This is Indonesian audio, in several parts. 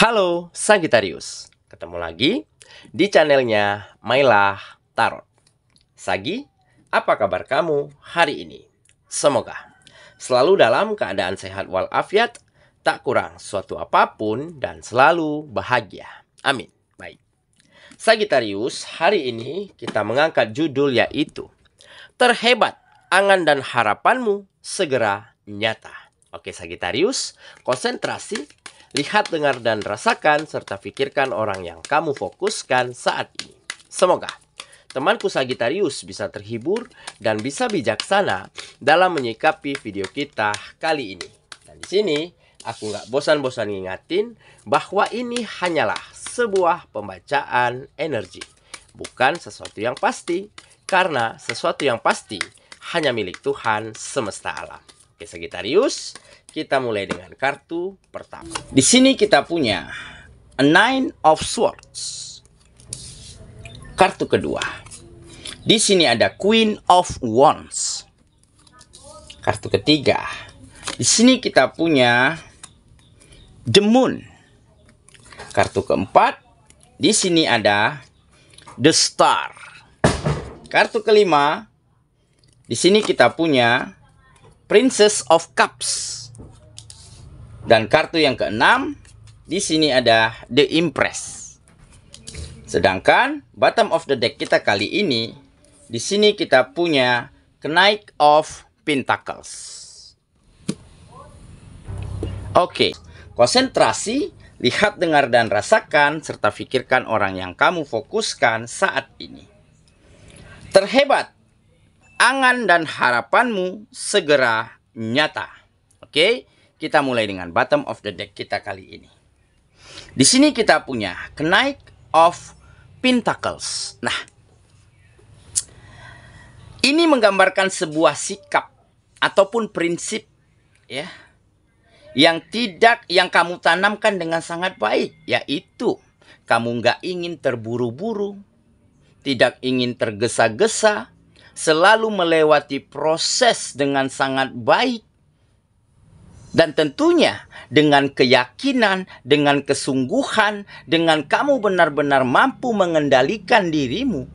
Halo Sagittarius, ketemu lagi di channelnya Mailah Tarot. Sagi, apa kabar kamu hari ini? Semoga selalu dalam keadaan sehat walafiat, tak kurang suatu apapun dan selalu bahagia. Amin. Baik, Sagittarius, hari ini kita mengangkat judul yaitu Terhebat, Angan dan Harapanmu Segera Nyata. Oke Sagittarius, konsentrasi. Lihat, dengar, dan rasakan, serta pikirkan orang yang kamu fokuskan saat ini. Semoga temanku Sagittarius bisa terhibur dan bisa bijaksana dalam menyikapi video kita kali ini. Dan di sini aku nggak bosan-bosan ngingatin bahwa ini hanyalah sebuah pembacaan energi, bukan sesuatu yang pasti, karena sesuatu yang pasti hanya milik Tuhan semesta alam. Oke Sagittarius, kita mulai dengan kartu pertama. Di sini kita punya a Nine of Swords. Kartu kedua. Di sini ada Queen of Wands. Kartu ketiga. Di sini kita punya The Moon. Kartu keempat. Di sini ada The Star. Kartu kelima. Di sini kita punya Princess of Cups. Dan kartu yang keenam, di sini ada The Empress. Sedangkan bottom of the deck kita kali ini, di sini kita punya Knight of Pentacles. Oke, konsentrasi, lihat, dengar, dan rasakan, serta pikirkan orang yang kamu fokuskan saat ini. Terhebat, angan dan harapanmu segera nyata. Oke, kita mulai dengan bottom of the deck kita kali ini. Di sini kita punya Knight of Pentacles. Nah, ini menggambarkan sebuah sikap ataupun prinsip ya yang kamu tanamkan dengan sangat baik, yaitu kamu nggak ingin terburu-buru, tidak ingin tergesa-gesa, selalu melewati proses dengan sangat baik. Dan tentunya dengan keyakinan, dengan kesungguhan, dengan kamu benar-benar mampu mengendalikan dirimu,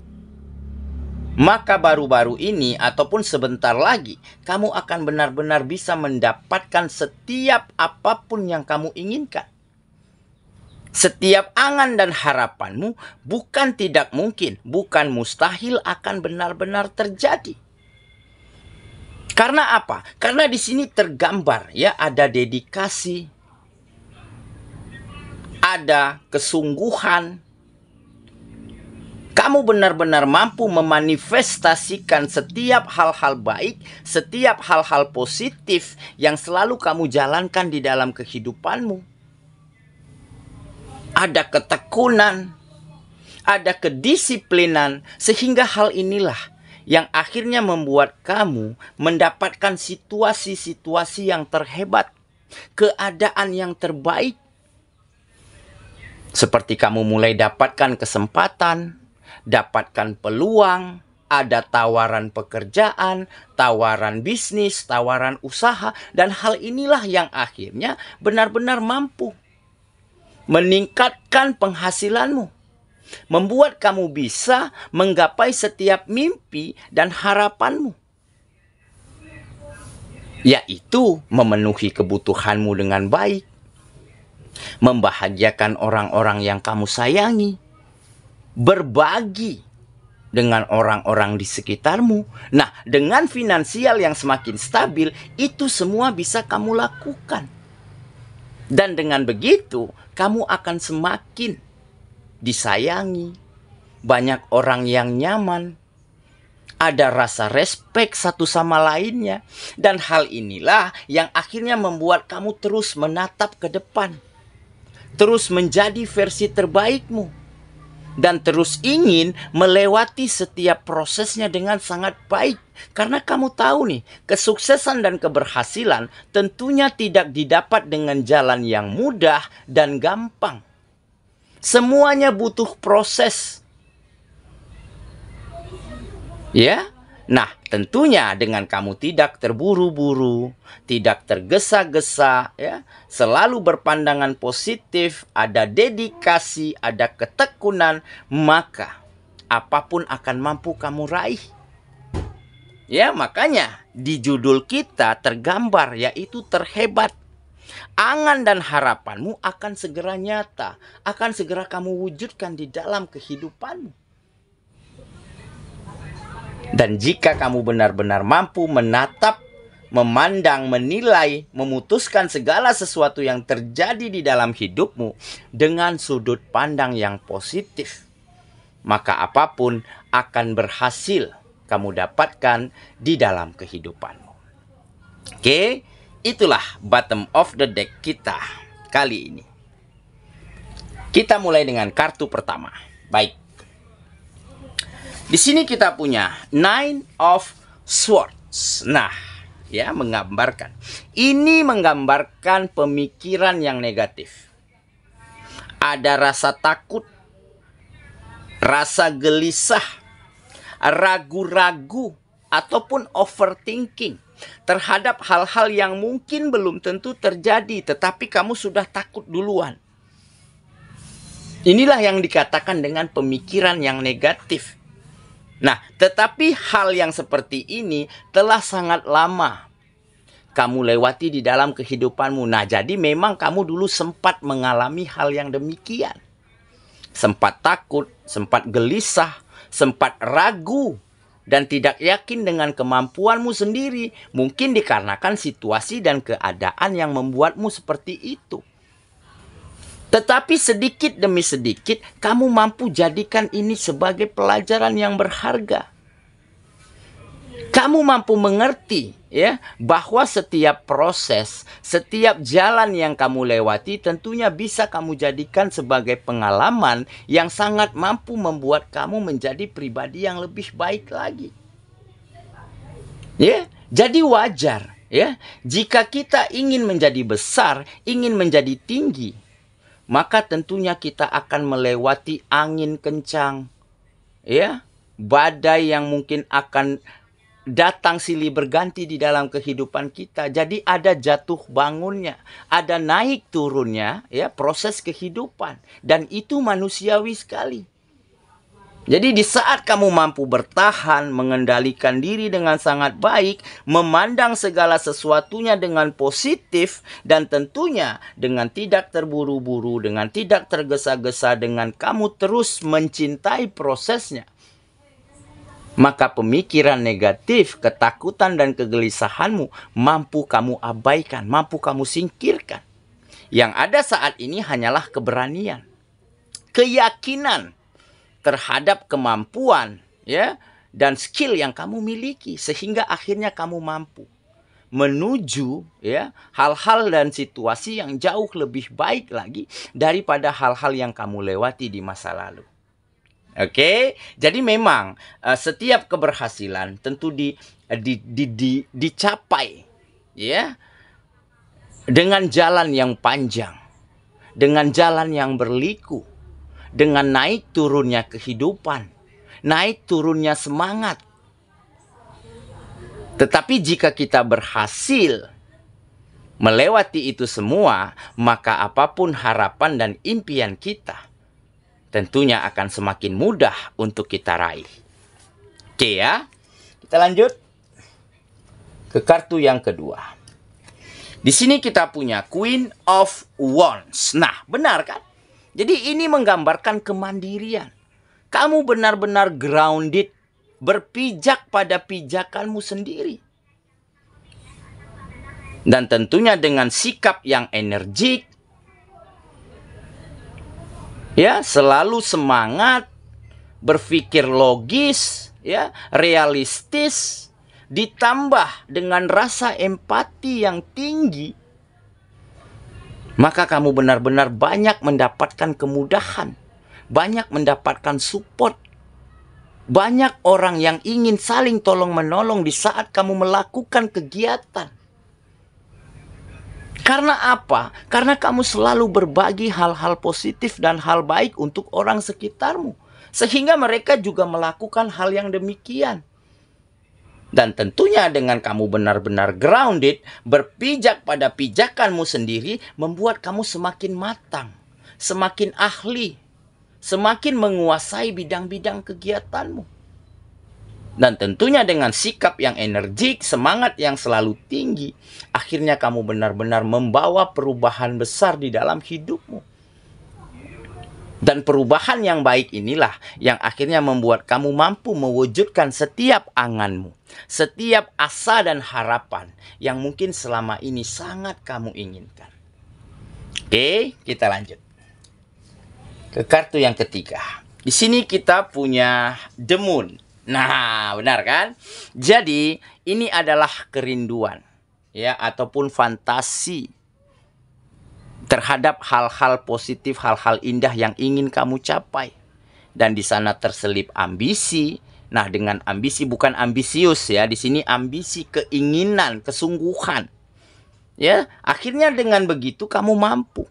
maka baru-baru ini ataupun sebentar lagi, kamu akan benar-benar bisa mendapatkan setiap apapun yang kamu inginkan. Setiap angan dan harapanmu bukan tidak mungkin, bukan mustahil akan benar-benar terjadi. Karena apa? Karena di sini tergambar ya, ada dedikasi, ada kesungguhan. Kamu benar-benar mampu memanifestasikan setiap hal-hal baik, setiap hal-hal positif yang selalu kamu jalankan di dalam kehidupanmu. Ada ketekunan, ada kedisiplinan, sehingga hal inilah yang akhirnya membuat kamu mendapatkan situasi-situasi yang terhebat, keadaan yang terbaik. Seperti kamu mulai dapatkan kesempatan, dapatkan peluang, ada tawaran pekerjaan, tawaran bisnis, tawaran usaha, dan hal inilah yang akhirnya benar-benar mampu meningkatkan penghasilanmu, membuat kamu bisa menggapai setiap mimpi dan harapanmu, yaitu memenuhi kebutuhanmu dengan baik, membahagiakan orang-orang yang kamu sayangi, berbagi dengan orang-orang di sekitarmu. Nah, dengan finansial yang semakin stabil, itu semua bisa kamu lakukan. Dan dengan begitu, kamu akan semakin disayangi, banyak orang yang nyaman, ada rasa respek satu sama lainnya. Dan hal inilah yang akhirnya membuat kamu terus menatap ke depan, terus menjadi versi terbaikmu, dan terus ingin melewati setiap prosesnya dengan sangat baik. Karena kamu tahu nih, kesuksesan dan keberhasilan tentunya tidak didapat dengan jalan yang mudah dan gampang. Semuanya butuh proses. Ya, Nah, tentunya dengan kamu tidak terburu-buru, tidak tergesa-gesa, ya, selalu berpandangan positif, ada dedikasi, ada ketekunan, maka apapun akan mampu kamu raih. Ya, makanya di judul kita tergambar yaitu terhebat. Angan dan harapanmu akan segera nyata, akan segera kamu wujudkan di dalam kehidupanmu. Dan jika kamu benar-benar mampu menatap, memandang, menilai, memutuskan segala sesuatu yang terjadi di dalam hidupmu dengan sudut pandang yang positif, maka apapun akan berhasil kamu dapatkan di dalam kehidupanmu. Oke, itulah bottom of the deck kita kali ini. Kita mulai dengan kartu pertama. Baik. Di sini kita punya Nine of Swords. Nah, ya, menggambarkan. Ini menggambarkan pemikiran yang negatif. Ada rasa takut, rasa gelisah, ragu-ragu, ataupun overthinking terhadap hal-hal yang mungkin belum tentu terjadi, tetapi kamu sudah takut duluan. Inilah yang dikatakan dengan pemikiran yang negatif. Nah, tetapi hal yang seperti ini telah sangat lama kamu lewati di dalam kehidupanmu. Nah, jadi memang kamu dulu sempat mengalami hal yang demikian. Sempat takut, sempat gelisah, sempat ragu, dan tidak yakin dengan kemampuanmu sendiri. Mungkin dikarenakan situasi dan keadaan yang membuatmu seperti itu. Tetapi sedikit demi sedikit kamu mampu jadikan ini sebagai pelajaran yang berharga. Kamu mampu mengerti, ya, bahwa setiap proses, setiap jalan yang kamu lewati tentunya bisa kamu jadikan sebagai pengalaman yang sangat mampu membuat kamu menjadi pribadi yang lebih baik lagi. Ya, jadi wajar, ya, jika kita ingin menjadi besar, ingin menjadi tinggi, maka tentunya kita akan melewati angin kencang, ya, badai yang mungkin akan datang silih berganti di dalam kehidupan kita. Jadi ada jatuh bangunnya, ada naik turunnya, ya, proses kehidupan, dan itu manusiawi sekali. Jadi di saat kamu mampu bertahan, mengendalikan diri dengan sangat baik, memandang segala sesuatunya dengan positif, dan tentunya dengan tidak terburu-buru, dengan tidak tergesa-gesa, dengan kamu terus mencintai prosesnya, maka pemikiran negatif, ketakutan, dan kegelisahanmu mampu kamu abaikan, mampu kamu singkirkan. Yang ada saat ini hanyalah keberanian, keyakinan terhadap kemampuan, ya, dan skill yang kamu miliki, sehingga akhirnya kamu mampu menuju, ya, hal-hal dan situasi yang jauh lebih baik lagi daripada hal-hal yang kamu lewati di masa lalu. Oke, jadi memang setiap keberhasilan tentu dicapai, ya, dengan jalan yang panjang, dengan jalan yang berliku, dengan naik turunnya kehidupan, naik turunnya semangat. Tetapi jika kita berhasil melewati itu semua, maka apapun harapan dan impian kita tentunya akan semakin mudah untuk kita raih. Oke, ya. Kita lanjut ke kartu yang kedua. Di sini kita punya Queen of Wands. Nah, benar kan? Jadi ini menggambarkan kemandirian. Kamu benar-benar grounded, berpijak pada pijakanmu sendiri. Dan tentunya dengan sikap yang energik, ya, selalu semangat, berpikir logis, ya, realistis, ditambah dengan rasa empati yang tinggi, maka kamu benar-benar banyak mendapatkan kemudahan, banyak mendapatkan support, banyak orang yang ingin saling tolong-menolong di saat kamu melakukan kegiatan. Karena apa? Karena kamu selalu berbagi hal-hal positif dan hal baik untuk orang sekitarmu, sehingga mereka juga melakukan hal yang demikian. Dan tentunya dengan kamu benar-benar grounded, berpijak pada pijakanmu sendiri, membuat kamu semakin matang, semakin ahli, semakin menguasai bidang-bidang kegiatanmu. Dan tentunya dengan sikap yang energik, semangat yang selalu tinggi, akhirnya kamu benar-benar membawa perubahan besar di dalam hidupmu. Dan perubahan yang baik inilah yang akhirnya membuat kamu mampu mewujudkan setiap anganmu, setiap asa dan harapan yang mungkin selama ini sangat kamu inginkan. Oke, kita lanjut ke kartu yang ketiga. Di sini kita punya The Moon. Nah, benar kan? Jadi, ini adalah kerinduan, ya, ataupun fantasi terhadap hal-hal positif, hal-hal indah yang ingin kamu capai. Dan di sana terselip ambisi. Nah, dengan ambisi bukan ambisius ya, di sini ambisi, keinginan, kesungguhan. Ya, akhirnya dengan begitu kamu mampu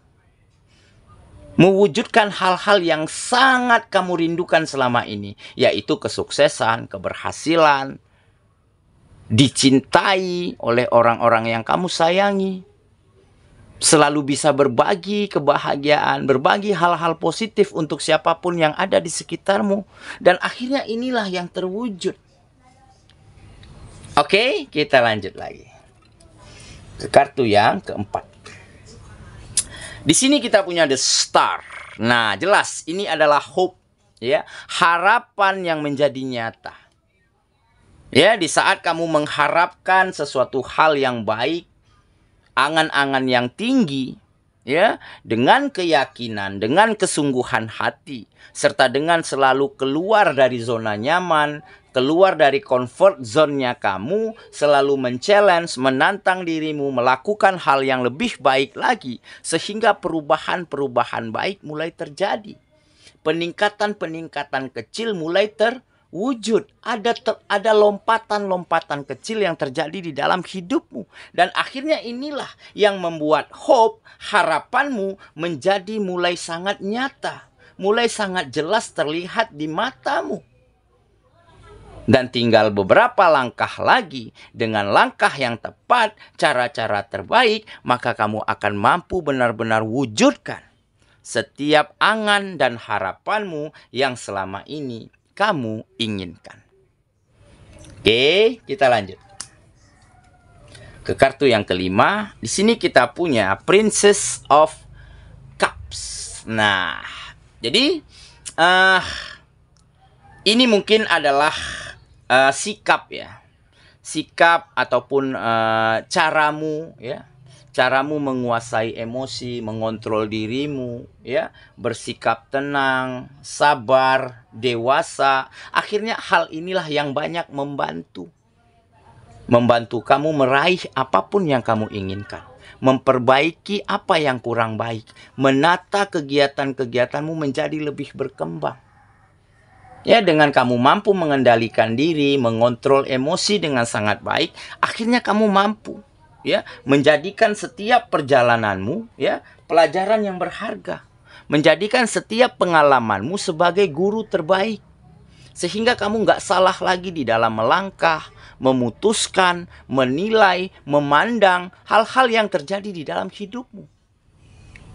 mewujudkan hal-hal yang sangat kamu rindukan selama ini, yaitu kesuksesan, keberhasilan, dicintai oleh orang-orang yang kamu sayangi, selalu bisa berbagi kebahagiaan, berbagi hal-hal positif untuk siapapun yang ada di sekitarmu, dan akhirnya inilah yang terwujud. Oke, kita lanjut lagi ke kartu yang keempat. Di sini kita punya The Star. Nah, jelas ini adalah hope, ya, harapan yang menjadi nyata. Ya, di saat kamu mengharapkan sesuatu hal yang baik, angan-angan yang tinggi, ya, dengan keyakinan, dengan kesungguhan hati, serta dengan selalu keluar dari zona nyaman, keluar dari comfort zone-nya kamu, selalu men-challenge, menantang dirimu, melakukan hal yang lebih baik lagi, sehingga perubahan-perubahan baik mulai terjadi. Peningkatan-peningkatan kecil mulai terwujud. Ada lompatan-lompatan kecil yang terjadi di dalam hidupmu. Dan akhirnya inilah yang membuat hope, harapanmu menjadi mulai sangat nyata, mulai sangat jelas terlihat di matamu. Dan tinggal beberapa langkah lagi, dengan langkah yang tepat, cara-cara terbaik, maka kamu akan mampu benar-benar wujudkan setiap angan dan harapanmu yang selama ini kamu inginkan. Oke, kita lanjut ke kartu yang kelima. Di sini kita punya Princess of Cups. Nah, jadi ini mungkin adalah sikap ya, sikap ataupun caramu ya, caramu menguasai emosi, mengontrol dirimu ya, bersikap tenang, sabar, dewasa. Akhirnya hal inilah yang banyak membantu kamu meraih apapun yang kamu inginkan, memperbaiki apa yang kurang baik, menata kegiatan-kegiatanmu menjadi lebih berkembang. Ya, dengan kamu mampu mengendalikan diri, mengontrol emosi dengan sangat baik, akhirnya kamu mampu ya menjadikan setiap perjalananmu ya pelajaran yang berharga, menjadikan setiap pengalamanmu sebagai guru terbaik, sehingga kamu nggak salah lagi di dalam melangkah, memutuskan, menilai, memandang hal-hal yang terjadi di dalam hidupmu.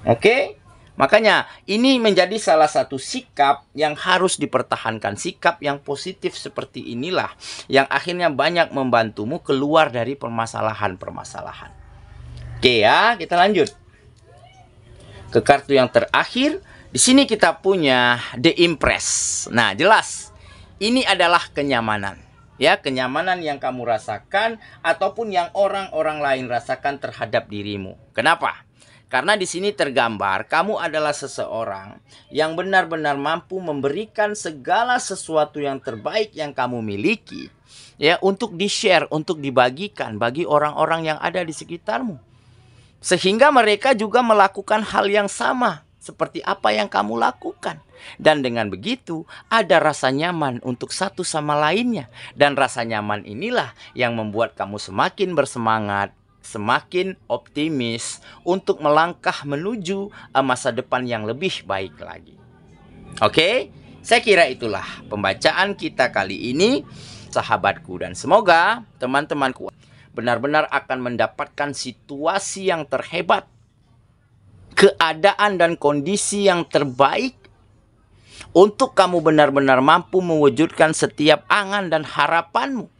Oke? Makanya ini menjadi salah satu sikap yang harus dipertahankan. Sikap yang positif seperti inilah yang akhirnya banyak membantumu keluar dari permasalahan-permasalahan. Oke ya, kita lanjut ke kartu yang terakhir. Di sini kita punya The Empress. Nah, jelas ini adalah kenyamanan. Ya, kenyamanan yang kamu rasakan ataupun yang orang-orang lain rasakan terhadap dirimu. Kenapa? Karena di sini tergambar kamu adalah seseorang yang benar-benar mampu memberikan segala sesuatu yang terbaik yang kamu miliki ya untuk di-share, untuk dibagikan bagi orang-orang yang ada di sekitarmu. Sehingga mereka juga melakukan hal yang sama seperti apa yang kamu lakukan. Dan dengan begitu ada rasa nyaman untuk satu sama lainnya. Dan rasa nyaman inilah yang membuat kamu semakin bersemangat, semakin optimis untuk melangkah menuju masa depan yang lebih baik lagi. Oke, saya kira itulah pembacaan kita kali ini. sahabatku. Dan semoga teman-temanku benar-benar akan mendapatkan situasi yang terhebat, keadaan dan kondisi yang terbaik, untuk kamu benar-benar mampu mewujudkan setiap angan dan harapanmu.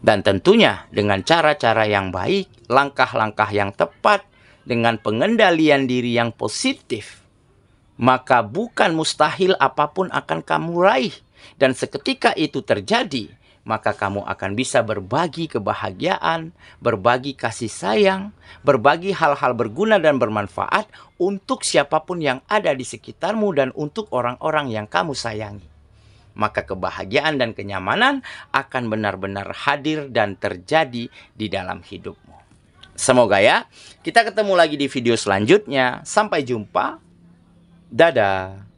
Dan tentunya dengan cara-cara yang baik, langkah-langkah yang tepat, dengan pengendalian diri yang positif, maka bukan mustahil apapun akan kamu raih. Dan seketika itu terjadi, maka kamu akan bisa berbagi kebahagiaan, berbagi kasih sayang, berbagi hal-hal berguna dan bermanfaat untuk siapapun yang ada di sekitarmu dan untuk orang-orang yang kamu sayangi. Maka kebahagiaan dan kenyamanan akan benar-benar hadir dan terjadi di dalam hidupmu. Semoga ya, kita ketemu lagi di video selanjutnya. Sampai jumpa. Dadah.